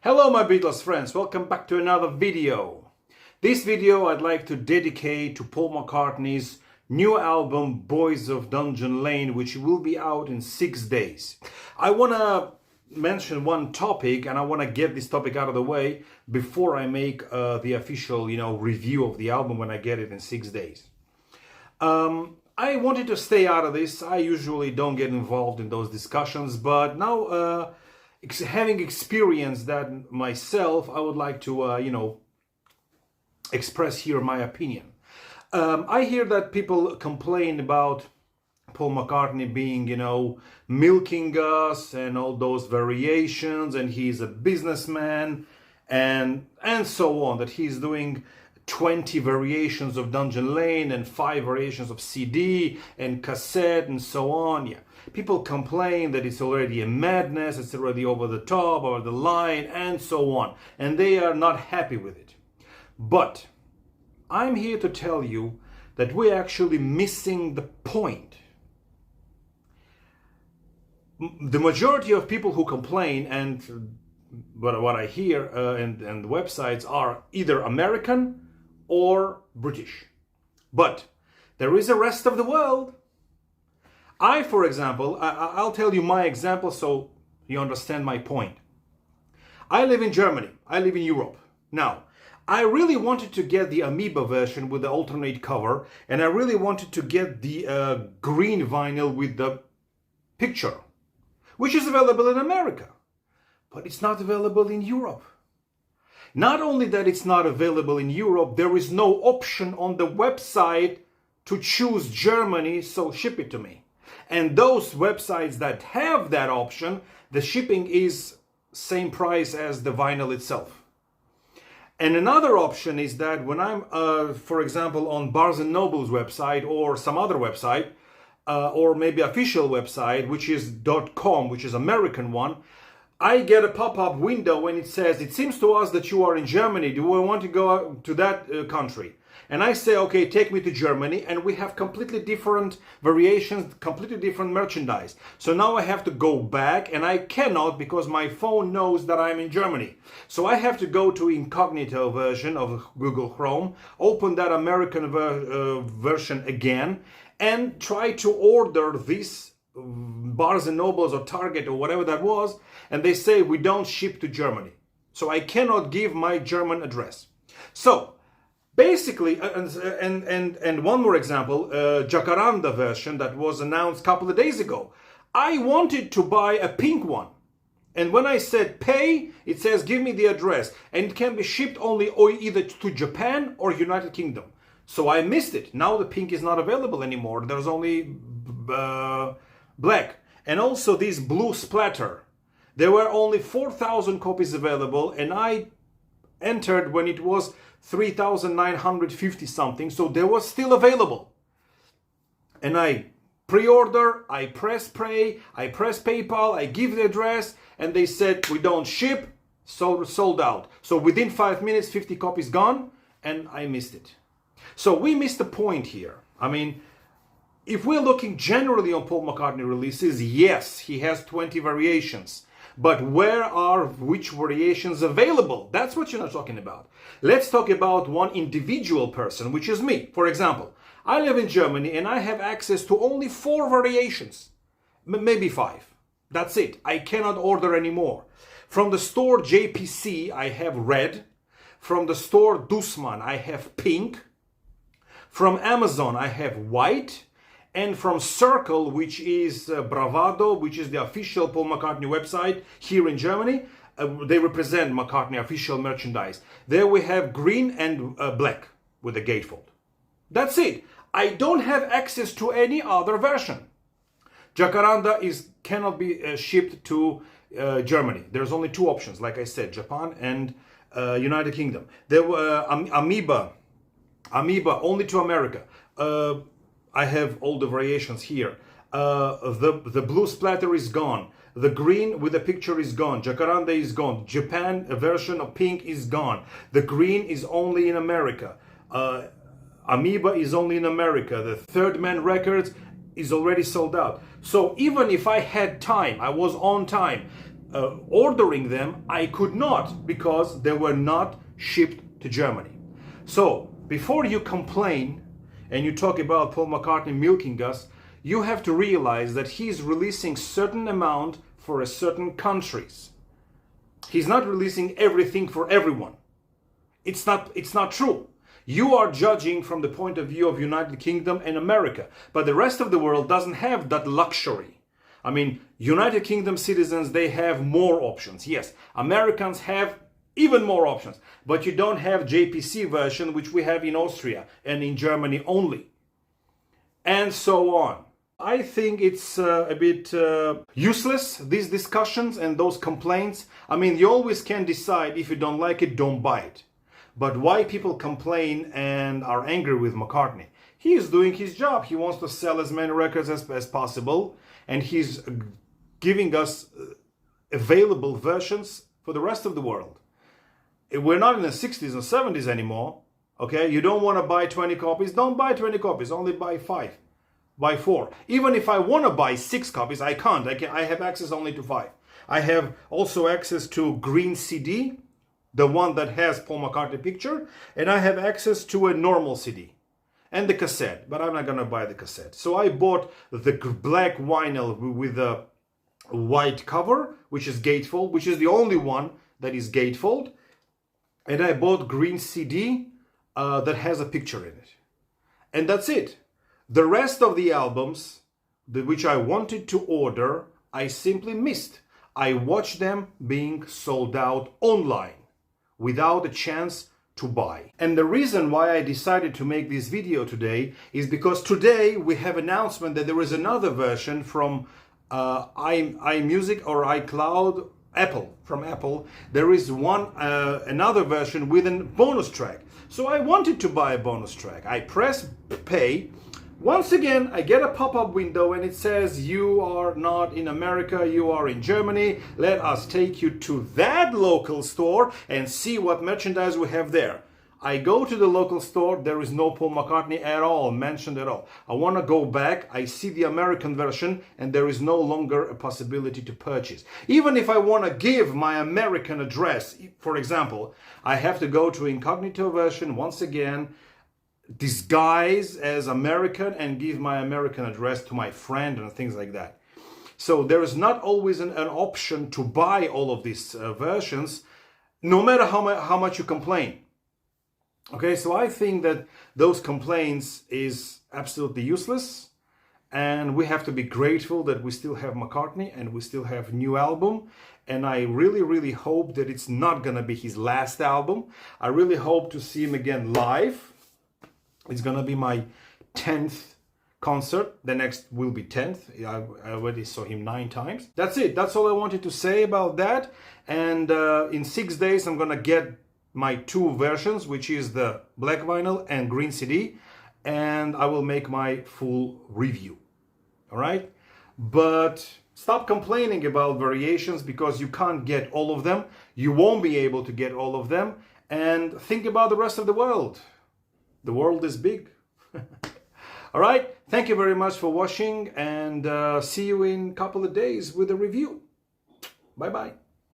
Hello my Beatles friends, welcome back to another video. This video I'd like to dedicate to Paul McCartney's new album Boys of Dungeon Lane, which will be out in 6 days. I want to mention one topic and I want to get this topic out of the way before I make the official review of the album when I get it in 6 days. I wanted to stay out of this. I usually don't get involved in those discussions, but now having experienced that myself, I would like to, express here my opinion. I hear that people complain about Paul McCartney being, milking us and all those variations, and he's a businessman and so on, that he's doing 20 variations of Dungeon Lane and 5 variations of CD and cassette and so on. Yeah. People complain that it's already a madness, it's already over the top, over the line, and so on. And they are not happy with it. But I'm here to tell you that we're actually missing the point. The majority of people who complain, and what I hear and websites, are either American or British. But there is a rest of the world. I, for example, I'll tell you my example so you understand my point. I live in Germany. I live in Europe. Now, I really wanted to get the Amoeba version with the alternate cover, and I really wanted to get the green vinyl with the picture, which is available in America, but it's not available in Europe. Not only that it's not available in Europe, there is no option on the website to choose Germany, so ship it to me. And those websites that have that option, the shipping is same price as the vinyl itself. And another option is that when I'm, for example, on Barnes & Noble's website or some other website, or maybe official website, which is .com, which is American one, I get a pop-up window when it says, it seems to us that you are in Germany. Do we want to go to that country? And I say, okay, take me to Germany, and we have completely different variations, completely different merchandise. So now I have to go back, and I cannot because my phone knows that I'm in Germany. So I have to go to incognito version of Google Chrome, open that American version again, and try to order this Barnes & Nobles or Target or whatever that was, and they say we don't ship to Germany. So I cannot give my German address. So basically, and one more example, Jacaranda version that was announced a couple of days ago. I wanted to buy a pink one. And when I said pay, it says give me the address. And it can be shipped only either to Japan or United Kingdom. So I missed it. Now the pink is not available anymore. There's only black. And also this blue splatter. There were only 4,000 copies available, and I entered when it was 3,950 something, so they were still available. And I pre-order, I press pay, I press PayPal, I give the address, and they said we don't ship, so sold out. So within 5 minutes, 50 copies gone, and I missed it. So we missed the point here. I mean, if we're looking generally on Paul McCartney releases, yes, he has 20 variations. But where are which variations available? That's what you're not talking about. Let's talk about one individual person, which is me. For example, I live in Germany and I have access to only 4 variations, maybe 5. That's it. I cannot order any more. From the store JPC, I have red. From the store Dussmann, I have pink. From Amazon, I have white. And from Circle, which is Bravado, which is the official Paul McCartney website here in Germany, they represent McCartney official merchandise. There we have green and black with a gatefold. That's it. I don't have access to any other version. Jacaranda cannot be shipped to Germany. There's only 2 options, like I said, Japan and United Kingdom. There were Amoeba only to America. I have all the variations here. The blue splatter is gone. The green with the picture is gone. Jacaranda is gone. Japan version of pink is gone. The green is only in America. Amoeba is only in America. The Third Man Records is already sold out. So even if I had time, I was on time, ordering them, I could not, because they were not shipped to Germany. So before you complain and you talk about Paul McCartney milking us, you have to realize that he's releasing certain amount for a certain countries. He's not releasing everything for everyone. It's not true. You are judging from the point of view of United Kingdom and America, but the rest of the world doesn't have that luxury. I mean, United Kingdom citizens, they have more options. Yes, Americans have even more options, but you don't have JPC version, which we have in Austria and in Germany only, and so on. I think it's a bit useless, these discussions and those complaints. I mean, you always can decide, if you don't like it, don't buy it. But why people complain and are angry with McCartney? He is doing his job. He wants to sell as many records as possible, and he's giving us available versions for the rest of the world. We're not in the 60s and 70s anymore, okay? You don't want to buy 20 copies, don't buy 20 copies, only buy 5, buy 4. Even if I want to buy 6 copies, I can't. I have access only to 5. I have also access to green CD, the one that has Paul McCartney picture, and I have access to a normal CD and the cassette, but I'm not gonna buy the cassette. So I bought the black vinyl with a white cover, which is gatefold, which is the only one that is gatefold, and I bought green CD that has a picture in it, and that's it. The rest of the albums which I wanted to order, I simply missed. I watched them being sold out online without a chance to buy. And the reason why I decided to make this video today is because today we have announcement that there is another version from iMusic or iCloud, from Apple. There is another version with a bonus track. So I wanted to buy a bonus track. I press pay. Once again, I get a pop-up window and it says, you are not in America, you are in Germany. Let us take you to that local store and see what merchandise we have there. I go to the local store, there is no Paul McCartney at all, mentioned at all. I want to go back, I see the American version, and there is no longer a possibility to purchase. Even if I want to give my American address, for example, I have to go to incognito version once again, disguise as American and give my American address to my friend and things like that. So there is not always an option to buy all of these versions, no matter how much you complain. Okay, so I think that those complaints is absolutely useless, and we have to be grateful that we still have McCartney and we still have new album. And I really hope that it's not gonna be his last album. I really hope to see him again live. It's gonna be my 10th concert. The next will be 10th. I already saw him 9 times. That's it. That's all I wanted to say about that. And in 6 days, I'm gonna get my 2 versions, which is the black vinyl and green CD, and I will make my full review. All right? But stop complaining about variations, because you can't get all of them. You won't be able to get all of them. And think about the rest of the world. The world is big. All right. Thank you very much for watching, and see you in a couple of days with a review. Bye-bye.